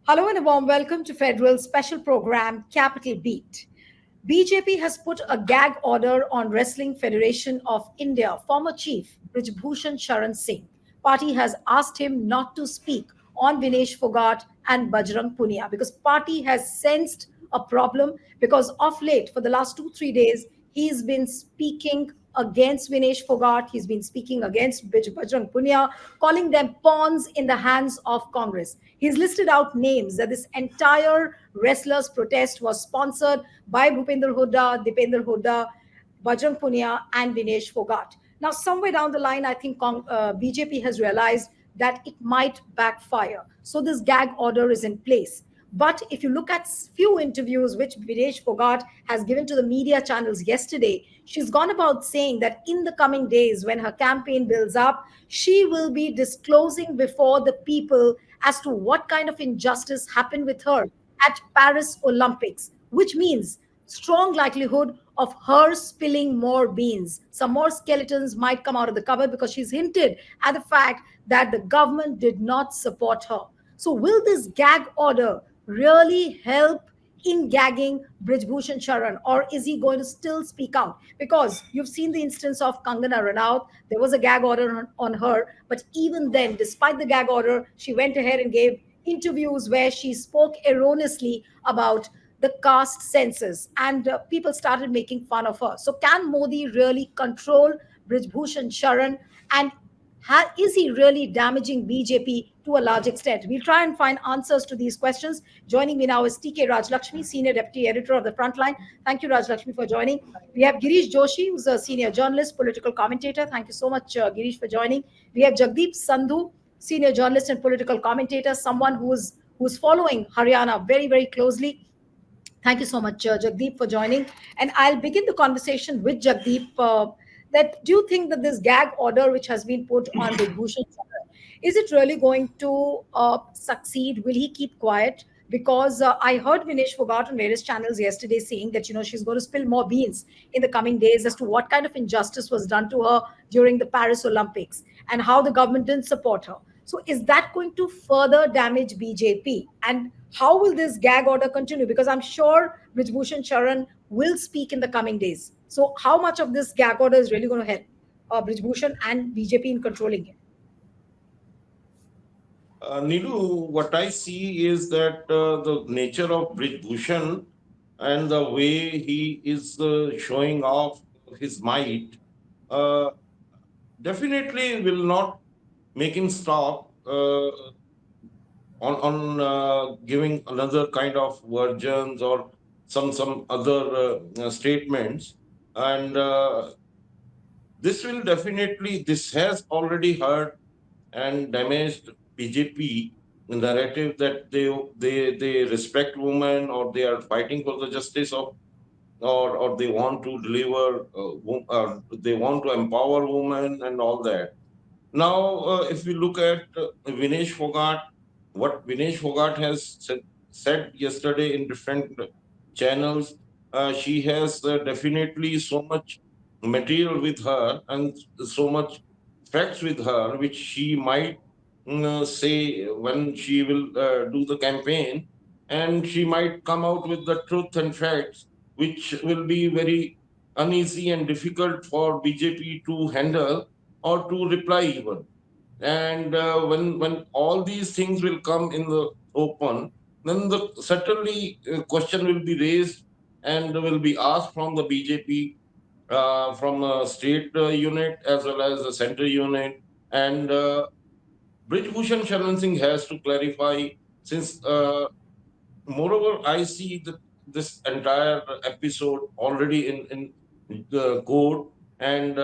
Hello and a warm welcome to Federal special program Capital Beat. BJP has put a gag order on Wrestling Federation of India former chief Brij Bhushan Sharan Singh. Party has asked him not to speak on Vinesh Phogat and Bajrang Punia because party has sensed a problem because of late for the last 2 3 days he's been speaking against Vinesh Phogat, he's been speaking against Bajrang Punia, calling them pawns in the hands of Congress. He's listed out names that this entire wrestlers protest was sponsored by Bhupender Hooda, Dipender Hooda, Bajrang Punia, and Vinesh Phogat. Now, somewhere down the line, I think BJP has realized that it might backfire. So this gag order is in place. But if you look at few interviews which Vinesh Phogat has given to the media channels yesterday, she's gone about saying that in the coming days, when her campaign builds up, she will be disclosing before the people as to what kind of injustice happened with her at Paris Olympics, which means strong likelihood of her spilling more beans. Some more skeletons might come out of the cupboard because she's hinted at the fact that the government did not support her. So, will this gag order really help in gagging Brij Bhushan Sharan, or is he going to still speak out? Because you've seen the instance of Kangana Ranaut, there was a gag order on her, but even then, despite the gag order, she went ahead and gave interviews where she spoke erroneously about the caste census, and people started making fun of her. So, can Modi really control Brij Bhushan Sharan, and is he really damaging BJP to a large extent? We'll try and find answers to these questions. Joining me now is TK Rajlakshmi, Senior Deputy Editor of the Frontline. Thank you, Rajlakshmi, for joining. We have Girish Joshi, who's a senior journalist, political commentator. Thank you so much, Girish, for joining. We have Jagdeep Sandhu, senior journalist and political commentator, someone who's following Haryana very, very closely. Thank you so much, Jagdeep, for joining. And I'll begin the conversation with Jagdeep. That do you think that this gag order, which has been put on Brij Bhushan, is it really going to succeed? Will he keep quiet? Because I heard Vinesh Phogat on various channels yesterday saying that she's going to spill more beans in the coming days as to what kind of injustice was done to her during the Paris Olympics and how the government didn't support her. So is that going to further damage BJP? And how will this gag order continue? Because I'm sure Brij Bhushan Sharan will speak in the coming days. So how much of this gag order is really going to help Brij Bhushan and BJP in controlling it? Nilu, what I see is that the nature of Brij Bhushan and the way he is showing off his might uh, definitely will not make him stop on giving another kind of versions or some other statements. And this has already hurt and damaged BJP narrative that they respect women, or they are fighting for the justice of, or they want to deliver they want to empower women and all that. Now, if we look at Vinesh Phogat, what Vinesh Phogat has said yesterday in different channels, she has definitely so much material with her and so much facts with her, which she might say when she will do the campaign, and she might come out with the truth and facts, which will be very uneasy and difficult for BJP to handle or to reply even. And when all these things will come in the open, then certainly question will be raised and will be asked from the BJP, from the state unit as well as the center unit. And Brij Bhushan Sharan Singh has to clarify, since moreover, I see that this entire episode already in the court, and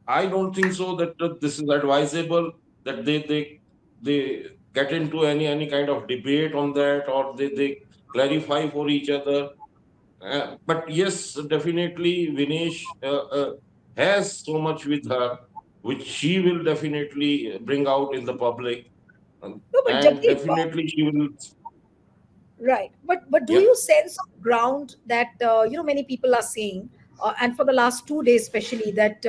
I don't think so that this is advisable that they get into any kind of debate on that, or they clarify for each other. But yes, definitely Vinesh has so much with her, which she will definitely bring out in the public, No, but and Jagdeep, definitely she will. right. But do Yeah. you sense on ground that many people are saying, and for the last 2 days especially, that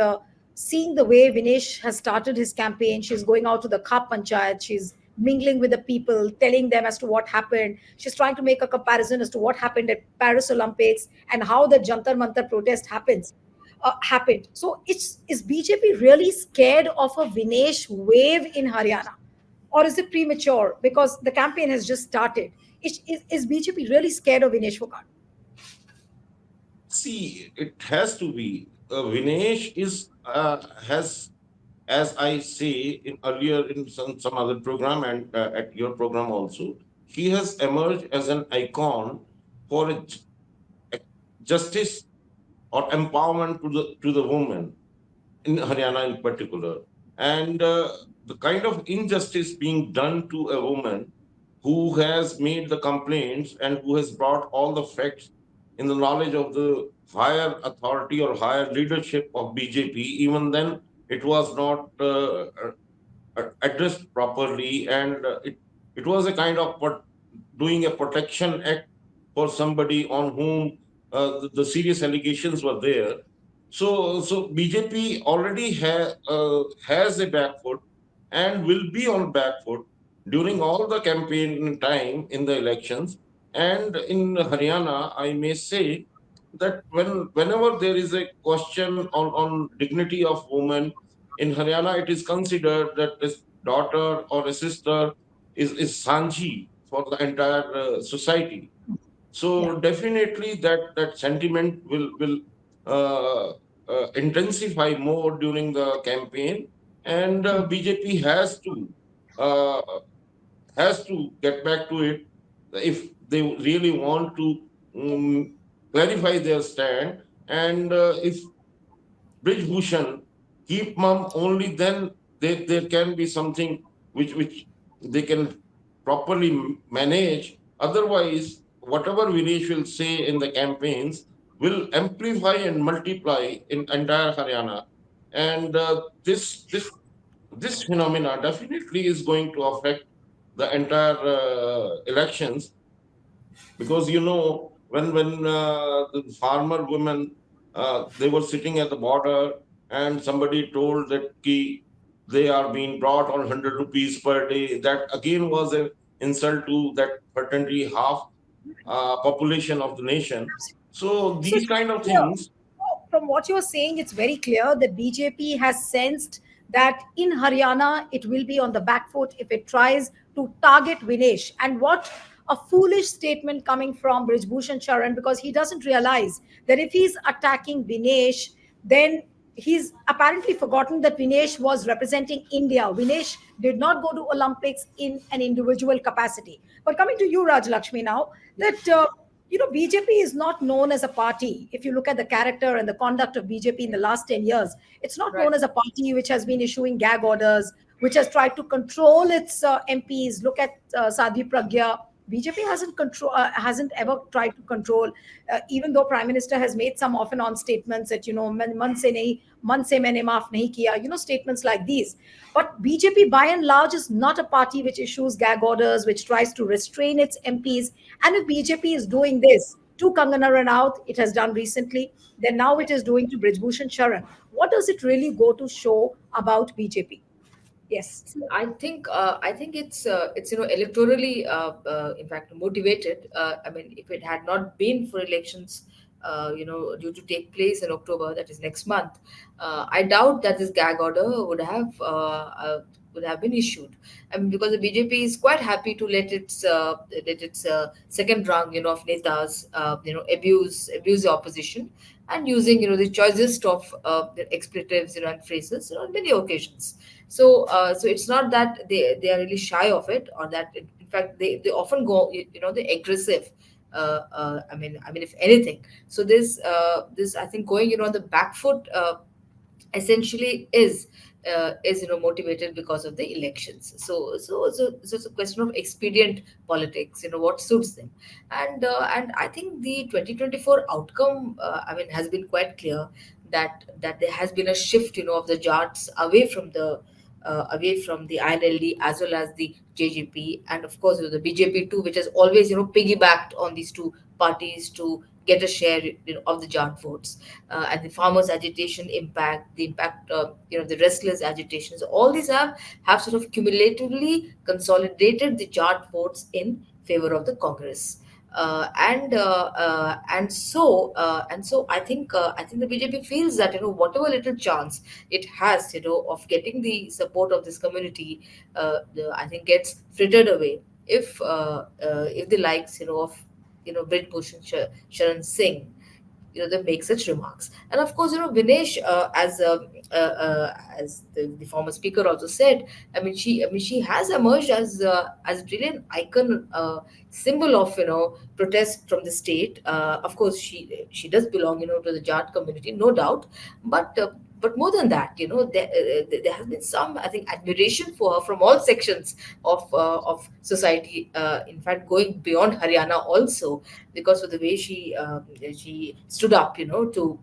seeing the way Vinesh has started his campaign, she's going out to the Khap Panchayat, she's mingling with the people, telling them as to what happened. She's trying to make a comparison as to what happened at Paris Olympics and how the Jantar Mantar protest happened. So is BJP really scared of a Vinesh wave in Haryana? Or is it premature because the campaign has just started? Is BJP really scared of Vinesh Phogat? See, it has to be. Vinesh is has, as I say in earlier in some other program and at your program also, he has emerged as an icon for a justice or empowerment to the woman in Haryana in particular. And the kind of injustice being done to a woman who has made the complaints and who has brought all the facts in the knowledge of the higher authority or higher leadership of BJP, even then it was not addressed properly, and it was a kind of doing a protection act for somebody on whom the serious allegations were there. So BJP already has a back foot and will be on back foot during all the campaign time in the elections. And in Haryana, I may say that whenever there is a question on dignity of women in Haryana, it is considered that a daughter or a sister is Sanji for the entire society. Yeah. So definitely that sentiment will intensify more during the campaign, and BJP uh, has to get back to it if they really want to um, clarify their stand. And if Brij Bhushan keep mum, only then there can be something which they can properly manage. Otherwise, whatever Vinesh will say in the campaigns will amplify and multiply in entire Haryana. And this phenomena definitely is going to affect the entire elections, because when the farmer women they were sitting at the border and somebody told that they are being brought on 100 rupees per day, that again was an insult to that certainly half population of the nation. So So these it's kind very of clear. things. From what you're saying, it's very clear that BJP has sensed that in Haryana it will be on the back foot if it tries to target Vinesh. And what a foolish statement coming from Brij Bhushan Sharan, because he doesn't realize that if he's attacking Vinesh, then he's apparently forgotten that Vinesh was representing India. Vinesh did not go to Olympics in an individual capacity. But coming to you, Raj Lakshmi, now that BJP is not known as a party. If you look at the character and the conduct of BJP in the last 10 years, it's not Right. known as a party which has been issuing gag orders, which has tried to control its MPs. Look at Sadhvi Pragya. BJP hasn't ever tried to control, even though Prime Minister has made some off and on statements that man se maine maaf nahi kiya, statements like these. But BJP, by and large, is not a party which issues gag orders, which tries to restrain its MPs. And if BJP is doing this to Kangana Ranaut, it has done recently, then now it is doing to Brij Bhushan Sharan. What does it really go to show about BJP? Yes. See, I think it's electorally in fact motivated. I mean, if it had not been for elections, due to take place in October, that is next month, I doubt that this gag order would have been issued. I mean, because the BJP is quite happy to let its second rung, of netas, abuse the opposition, and using the choicest of the expletives, and phrases, on many occasions. So it's not that they are really shy of it, or that in fact they often go, the aggressive. I mean, if anything, so this I think going on the back foot essentially is motivated because of the elections. So it's a question of expedient politics, what suits them. And I think the 2024 outcome, I mean, has been quite clear, that there has been a shift, of the Jats away from the INLD as well as the JGP, and of course, the BJP too, which has always, piggybacked on these two parties to get a share, of the Jat votes, and the farmers' agitation impact, the impact, the restless agitations. All these have sort of cumulatively consolidated the Jat votes in favor of the Congress. And so I think the BJP feels that, whatever little chance it has, of getting the support of this community, I think gets frittered away if the likes, of Brij Bhushan Sharan Singh, they make such remarks. And of course, Vinesh, as the former speaker also said, she has emerged as a brilliant icon, symbol of, protest from the state. Of course, she does belong, to the Jat community, no doubt. But more than that, there has been some, I think, admiration for her from all sections of society. In fact, going beyond Haryana also, because of the way she stood up, to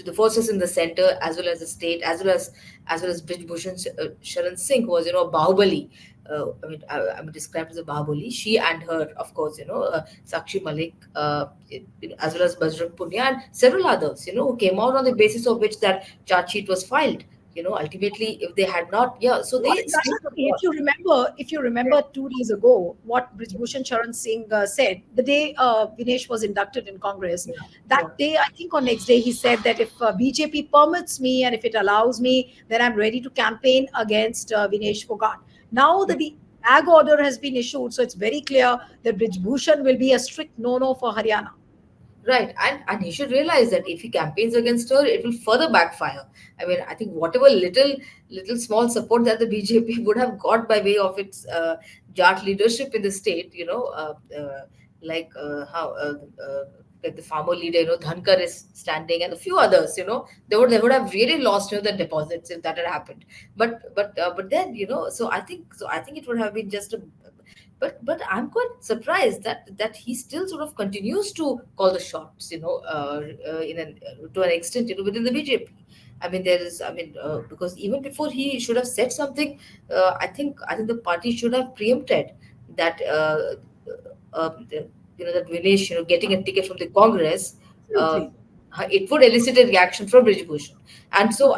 the forces in the center, as well as the state, as well as Brij Bhushan Sharan Singh, who was, Bahubali. I mean, described as a Bahubali. She and her, of course, Sakshi Malik, as well as Bajrang, Punia, and several others, who came out on the basis of which that charge sheet was filed. Ultimately, if they had not, yeah, so What they exactly? stood for the cause. If you remember 2 days ago, what Brij Bhushan Sharan Singh said the day Vinesh was inducted in Congress, Yeah, that yeah. day, I think on next day, he said that if BJP permits me and if it allows me, then I'm ready to campaign against Vinesh Phogat. Now that the ag order has been issued, so it's very clear that Brij Bhushan will be a strict no-no for Haryana. Right, and he should realize that if he campaigns against her, it will further backfire. I think whatever little small support that the BJP would have got by way of its Jat leadership in the state, like like the farmer leader, Dhankar is standing, and a few others, they would have really lost, the deposits if that had happened. But then, so I think it would have been just a, but I'm quite surprised that he still sort of continues to call the shots, to an extent, within the BJP. Because even before he should have said something, I think the party should have preempted that, that Vinesh, getting a ticket from the Congress, uh, Absolutely. it would elicit a reaction from Brij Bhushan, and so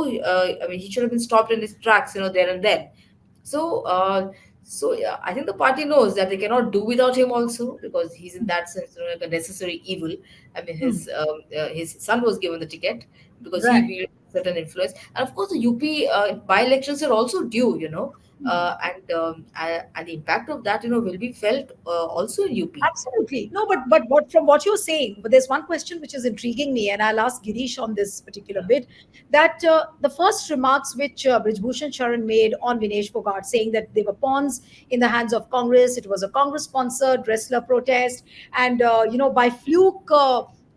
he should have been stopped in his tracks, there and then. So, yeah, I think the party knows that they cannot do without him also, because he's in that sense, like a necessary evil. Hmm. His son was given the ticket because he Right. wielded certain influence, and of course the UP by-elections are also due, and the impact of that, will be felt also in UP. Absolutely. No, but what from what you're saying, but there's one question which is intriguing me, and I'll ask Girish on this particular bit. That the first remarks which Brij Bhushan Sharan made on Vinesh Phogat, saying that they were pawns in the hands of Congress, it was a Congress-sponsored wrestler protest, and by fluke,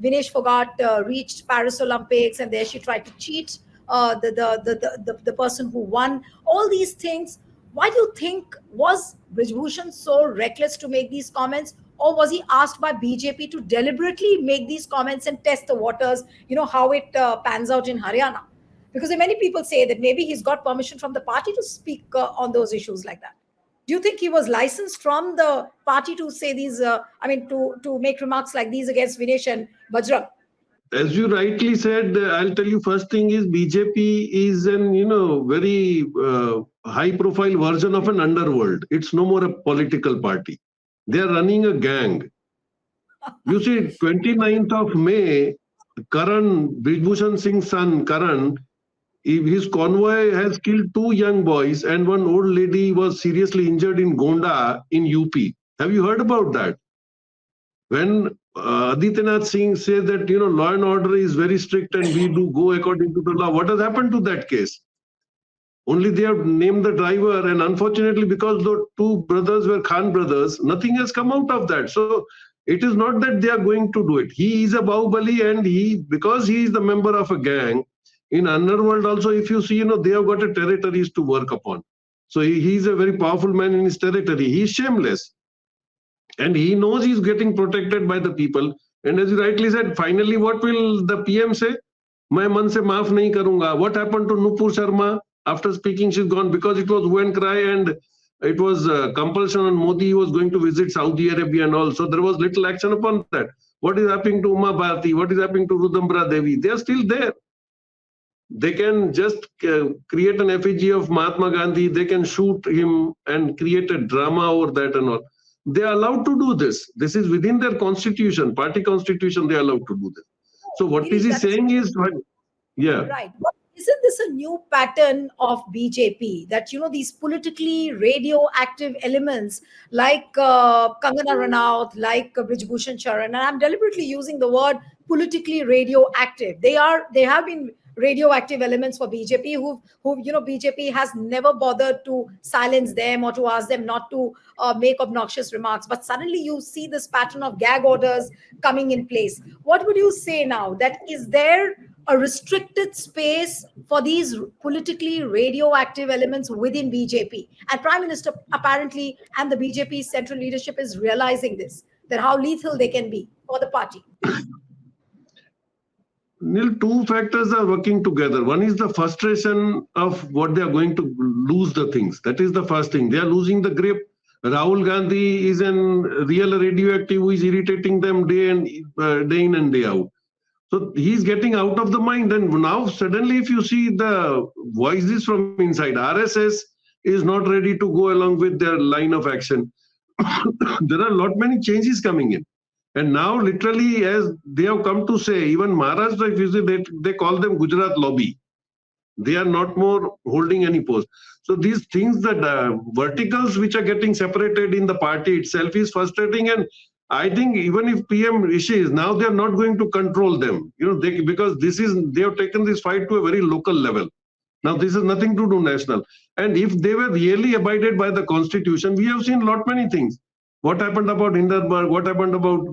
Vinesh Phogat reached Paris Olympics, and there she tried to cheat the person who won. All these things. Why do you think was Brij Bhushan so reckless to make these comments, or was he asked by BJP to deliberately make these comments and test the waters? You know how it pans out in Haryana, because many people say that maybe he's got permission from the party to speak on those issues like that. Do you think he was licensed from the party to say these? To make remarks like these against Vinesh and Bajrang? As you rightly said, I'll tell you first thing is BJP is an very high profile version of an underworld. It's no more a political party. They are running a gang. You see, 29th of May, Karan, Brij Bhushan Singh's son, Karan, his convoy has killed two young boys and one old lady was seriously injured in Gonda in UP. Have you heard about that? When Adityanath Singh says that law and order is very strict and we do go according to the law, what has happened to that case? Only they have named the driver, and unfortunately, because the two brothers were Khan brothers, nothing has come out of that. So it is not that they are going to do it. He is a Bahubali, and because he is the member of a gang in underworld. Also, if you see, they have got a territories to work upon. So he is a very powerful man in his territory. He is shameless. And he knows he's getting protected by the people. And as you rightly said, finally, what will the PM say? मैं मन से माफ नहीं करूंगा. What happened to Nupur Sharma? After speaking, she's gone because it was hue and cry, and it was compulsion on Modi. He was going to visit Saudi Arabia and all. So there was little action upon that. What is happening to Uma Bharati? What is happening to Rudambra Devi? They are still there. They can just create an effigy of Mahatma Gandhi. They can shoot him and create a drama over that and all. They are allowed to do this. This is within their constitution, party constitution. They are allowed to do this. So what is Girish, he that is saying is, yeah. right. But isn't this a new pattern of BJP that, these politically radioactive elements like Kangana Ranaut, like Brij Bhushan Sharan, and I'm deliberately using the word politically radioactive. They have been radioactive elements for BJP who BJP has never bothered to silence them or to ask them not to make obnoxious remarks. But suddenly you see this pattern of gag orders coming in place. What would you say now? That is there a restricted space for these politically radioactive elements within BJP? And Prime Minister apparently and the BJP central leadership is realizing this, that how lethal they can be for the party. Neil, two factors are working together. One is the frustration of what they are going to lose the things. That is the first thing. They are losing the grip. Rahul Gandhi is a real radioactive who is irritating them day in and day out. So he's getting out of the mind. And now suddenly, if you see the voices from inside, RSS is not ready to go along with their line of action. There are a lot many changes coming in. And now literally, as they have come to say, even Maharashtra, if you see, they call them Gujarat lobby. They are not more holding any post. So these things, that verticals which are getting separated in the party itself is frustrating. And I think even if PM wishes, now they are not going to control them, because they have taken this fight to a very local level. Now this has nothing to do national. And if they were really abided by the constitution, we have seen lot many things. What happened about Hindenburg? What happened about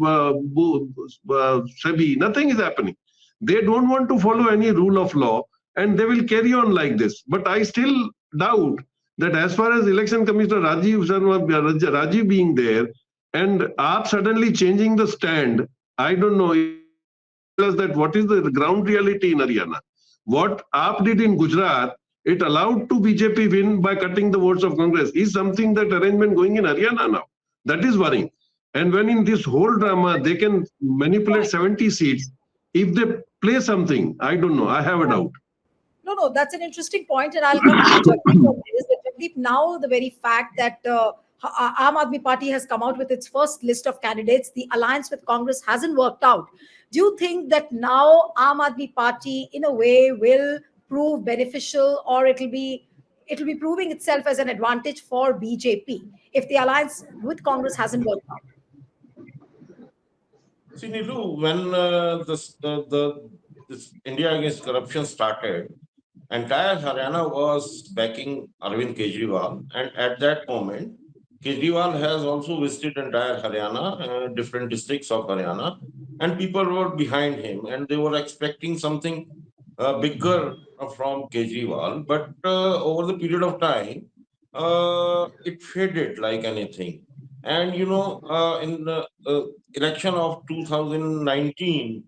SEBI? Nothing is happening. They don't want to follow any rule of law, and they will carry on like this. But I still doubt that as far as Election Commissioner Rajiv being there, and AAP suddenly changing the stand, I don't know that what is the ground reality in Haryana. What AAP did in Gujarat, it allowed to BJP win by cutting the votes of Congress. Is something that arrangement going in Haryana now? That is worrying. And when in this whole drama, they can manipulate 70 seats, if they play something, I don't know, I have a doubt. No, that's an interesting point, and I'll come to you, Jagdeep, on this. Jagdeep, now the very fact that Aam Aadmi Party has come out with its first list of candidates, the alliance with Congress hasn't worked out. Do you think that now Aam Aadmi Party, in a way, will prove beneficial, or it'll be proving itself as an advantage for BJP if the alliance with Congress hasn't worked out? See, Nilu, when this India Against Corruption started, entire Haryana was backing Arvind Kejriwal, and at that moment, Kejriwal has also visited entire Haryana, different districts of Haryana, and people were behind him, and they were expecting something bigger from Kejriwal. But over the period of time, it faded like anything. And in the election of 2019,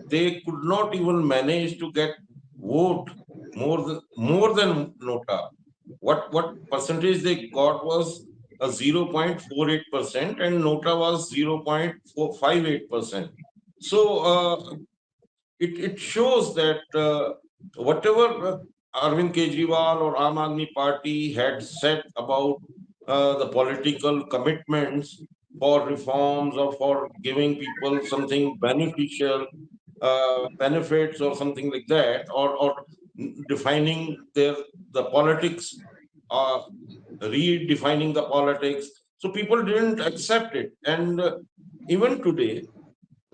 they could not even manage to get vote more than Nota. What percentage they got was 0.48%, and Nota was 0.458%. So it shows that whatever Arvind Kejriwal or Aam Aadmi Party had said about the political commitments for reforms or for giving people something beneficial, benefits or something like that, or defining the politics, uh, redefining the politics. So people didn't accept it, and even today,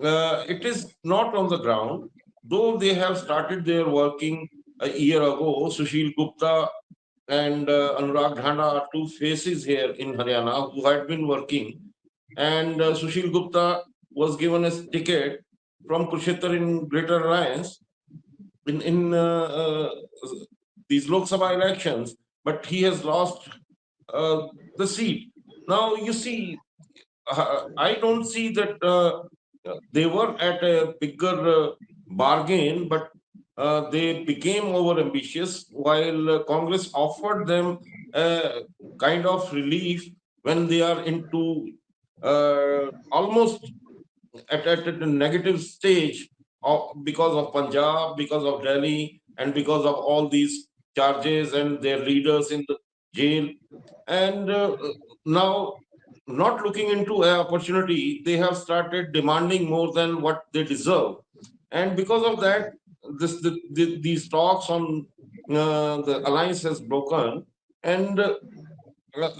it is not on the ground. Though they have started their working a year ago, Sushil Gupta and Anurag Dhanda are two faces here in Haryana who had been working. And Sushil Gupta was given a ticket from Kurukshetra in Greater Alliance in these Lok Sabha elections, but he has lost the seat. Now, you see, I don't see that they were at a bigger bargain, but they became over ambitious while Congress offered them kind of relief when they are into almost at a negative stage because of Punjab, because of Delhi, and because of all these charges and their leaders in the jail. And now, not looking into an opportunity, they have started demanding more than what they deserve. And because of that, these talks on the alliance has broken. And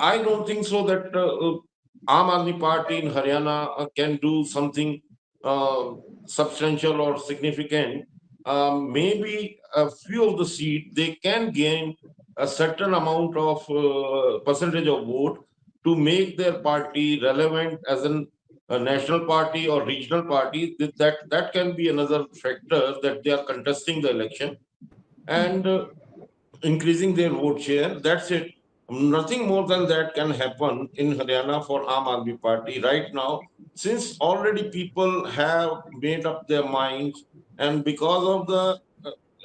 I don't think so that Aam Aadmi Party in Haryana can do something uh, substantial or significant. Maybe a few of the seats they can gain a certain amount of percentage of vote to make their party relevant as a national party or regional party. That can be another factor that they are contesting the election. And increasing their vote share. That's it. Nothing more than that can happen in Haryana for Aam Aadmi Party right now, since already people have made up their minds, and because of the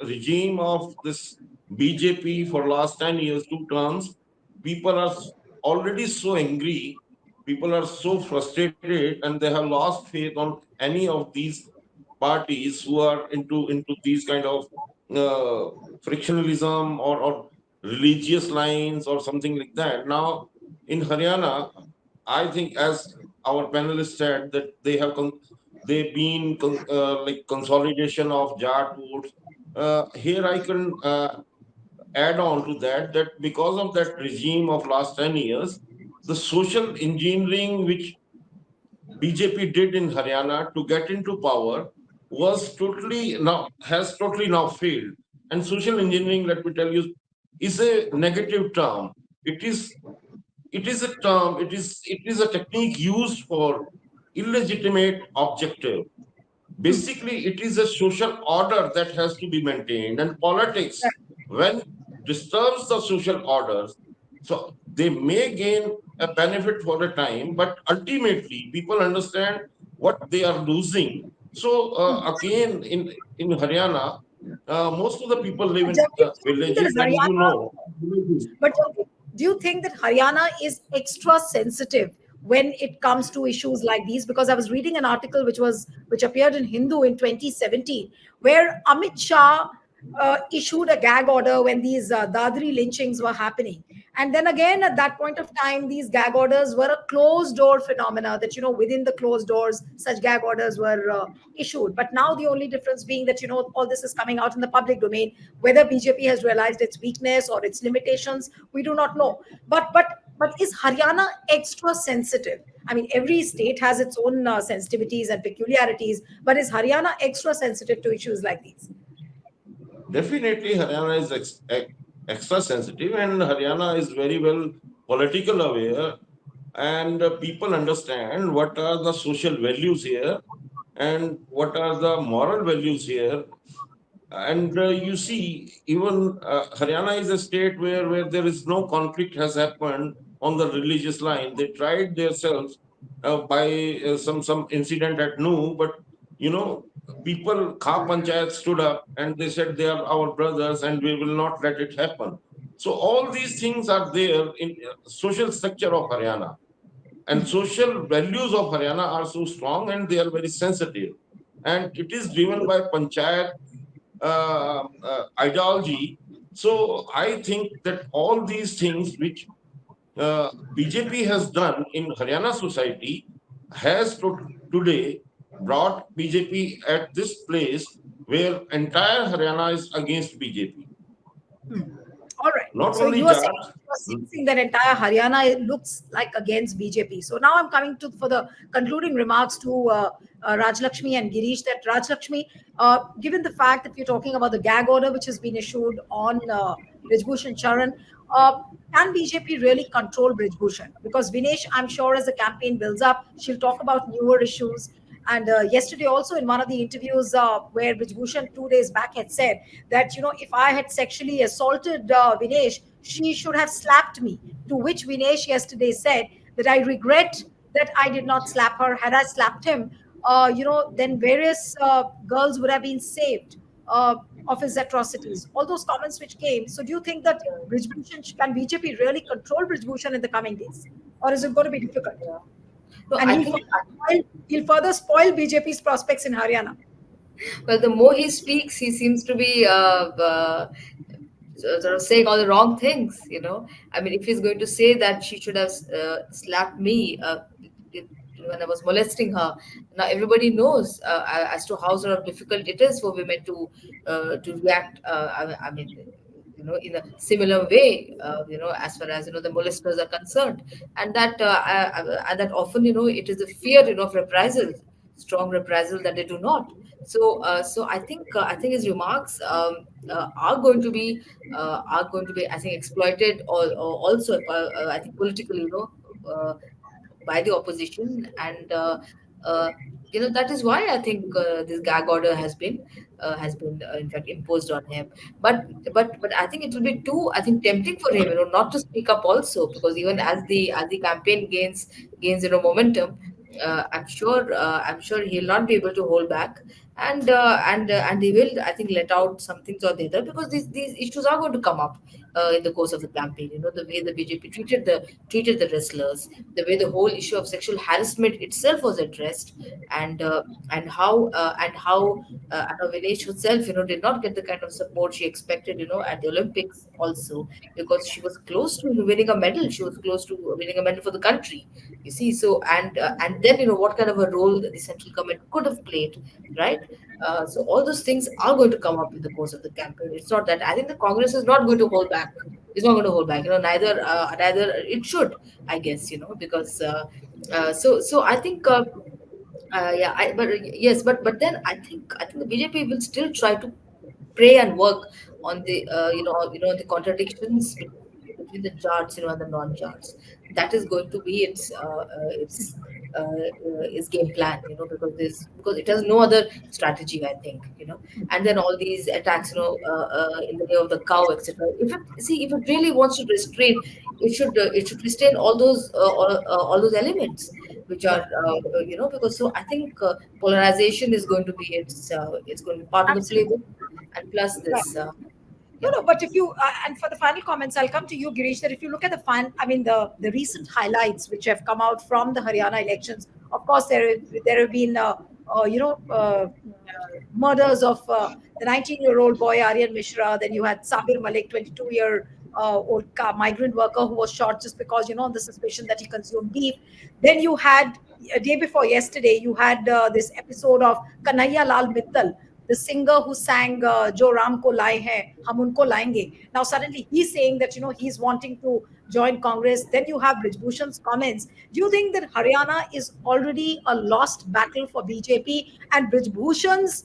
regime of this BJP for last 10 years, 2 terms, people are already so angry. People are so frustrated, and they have lost faith on any of these parties who are into these kind of uh, frictionalism or religious lines or something like that. Now, in Haryana, I think, as our panelists said, that they've been like consolidation of Jat votes. Here, I can add on to that because of that regime of last 10 years, the social engineering which BJP did in Haryana to get into power was totally now has totally now failed. And social engineering, let me tell you, is a negative term. It is it is a term. It is a technique used for illegitimate objective. Basically, it is a social order that has to be maintained, and politics, when disturbs the social orders, so they may gain a benefit for a time, but ultimately people understand what they are losing. So again, in Haryana, most of the people live in Jagdeep, do you think that villages, and Haryana, but do you think that Haryana is extra sensitive when it comes to issues like these? Because I was reading an article which appeared in Hindu in 2017, where Amit Shah issued a gag order when these Dadri lynchings were happening. And then again, at that point of time, these gag orders were a closed door phenomena that, within the closed doors, such gag orders were issued. But now the only difference being that, all this is coming out in the public domain. Whether BJP has realized its weakness or its limitations, we do not know. But is Haryana extra sensitive? I mean, every state has its own sensitivities and peculiarities, but is Haryana extra sensitive to issues like these? definitely, Haryana is extra sensitive, and Haryana is very well political aware, and people understand what are the social values here and what are the moral values here. And you see, even Haryana is a state where there is no conflict has happened on the religious line. They tried themselves by some incident at Nu, but you know, people, Kha Panchayat stood up and they said they are our brothers and we will not let it happen. So all these things are there in social structure of Haryana, and social values of Haryana are so strong and they are very sensitive. And it is driven by panchayat ideology. So I think that all these things which BJP has done in Haryana society has today brought BJP at this place where entire Haryana is against BJP. All right. Not So only you are saying, Jats. that entire Haryana looks like against BJP. So now I'm coming to for the concluding remarks to Rajlakshmi and Girish. That Rajlakshmi, given the fact that we're talking about the gag order which has been issued on Brij Bhushan Sharan, can BJP really control Brij Bhushan? Because Vinesh, I'm sure as the campaign builds up, she'll talk about newer issues. And yesterday, also in one of the interviews where Brij Bhushan 2 days back had said that, if I had sexually assaulted Vinesh, she should have slapped me. To which Vinesh yesterday said that I regret that I did not slap her. Had I slapped him, then various girls would have been saved. Uh, of his atrocities, all those comments which came. So do you think that Brij Bhushan, can BJP really control Brij Bhushan in the coming days? Or is it going to be difficult? Yeah. No, And I think he'll further spoil BJP's prospects in Haryana. well, the more he speaks, he seems to be sort of saying all the wrong things. I mean, if he's going to say that she should have slapped me when I was molesting her, now everybody knows as to how sort of difficult it is for women to react. I mean, in a similar way, as far as the molesters are concerned, and that often, it is the fear, of reprisal, strong reprisal, that they do not. So I think his remarks are going to be, I think, exploited, or also, I think, politically, by the opposition, and uh, that is why I think this gag order has been in fact imposed on him. But I think it will be too, I think, tempting for him, not to speak up also, because even as the campaign gains momentum, I'm sure he'll not be able to hold back, and he will, I think, let out some things or the other, because these issues are going to come up in the course of the campaign. The way the BJP treated the wrestlers, the way the whole issue of sexual harassment itself was addressed, and how Vinesh herself, did not get the kind of support she expected, at the Olympics also, because she was close to winning a medal. She was close to winning a medal for the country. You see, so and then, what kind of a role the central government could have played, right? So all those things are going to come up in the course of the campaign. It's not that I think the Congress is not going to hold back. It's not going to hold back. Neither it should, I guess. Because so I think. Yeah, but then I think the BJP will still try to pray and work on the contradictions between the charts, and the non-charts. That is going to be its game plan, because it has no other strategy, I think. And then all these attacks, in the name of the cow, etc. If it really wants to restrain, it should restrain all those elements which are, Yeah, because, so I think polarization is going to be it's going to be part of the absolutely. playbook, and plus Right. this, No, yeah. no, but if you and for the final comments, I'll come to you, Girish. That if you look at I mean the recent highlights which have come out from the Haryana elections, of course there have been murders of the 19-year-old boy Aryan Mishra. Then you had Sabir Malik, 22-year old migrant worker who was shot just because on the suspicion that he consumed beef. Then you had a day before yesterday, you had this episode of Kanhaiya Lal Mittal, the singer who sang Jo Ram ko laye hai, hum unko layenge. Now suddenly he's saying that he's wanting to join Congress. Then you have Brij Bhushan's comments. Do you think that Haryana is already a lost battle for BJP, and Brij Bhushan's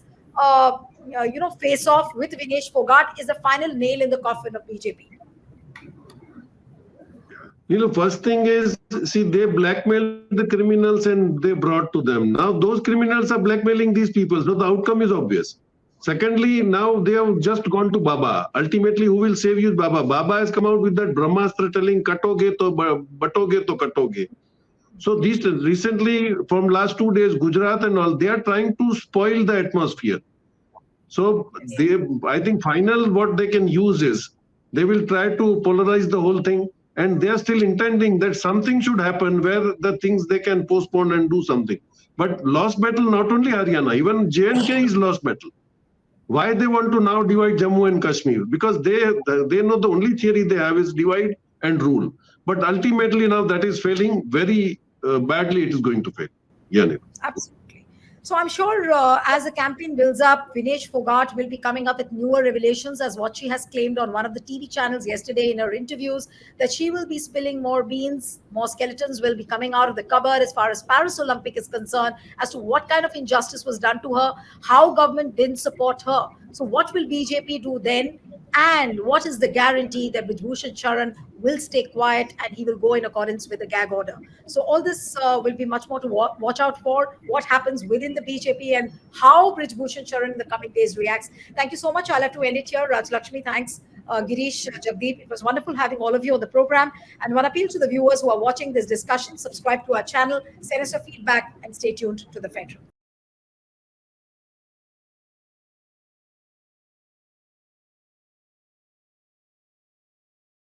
face off with Vinesh Phogat is the final nail in the coffin of BJP? First thing is, see, they blackmailed the criminals and they brought to them. Now those criminals are blackmailing these people, so the outcome is obvious. Secondly, now they have just gone to Baba. Ultimately, who will save you? Baba. Baba has come out with that Brahmastra telling katoge to batoge to katoge. So these recently, from last 2 days, Gujarat and all, they are trying to spoil the atmosphere. So I think final what they can use is they will try to polarize the whole thing, and they are still intending that something should happen where the things they can postpone and do something. But lost battle, not only Haryana, even J&K is lost battle. Why they want to now divide Jammu and Kashmir? Because they know the only theory they have is divide and rule. But ultimately now that is failing very badly. It is going to fail. Yeah. Absolutely. So I'm sure as the campaign builds up, Vinesh Phogat will be coming up with newer revelations, as what she has claimed on one of the TV channels yesterday in her interviews, that she will be spilling more beans, more skeletons will be coming out of the cupboard as far as Paris Olympic is concerned, as to what kind of injustice was done to her, how government didn't support her. So what will BJP do then? And what is the guarantee that Brij Bhushan Sharan will stay quiet and he will go in accordance with the gag order? So all this will be much more to watch out for, what happens within the BJP and how Brij Bhushan Sharan in the coming days reacts. Thank you so much. I'll have to end it here. Raj Lakshmi, thanks. Girish, Jagdeep, it was wonderful having all of you on the program. And one appeal to the viewers who are watching this discussion: subscribe to our channel, send us your feedback, and stay tuned to The Federal.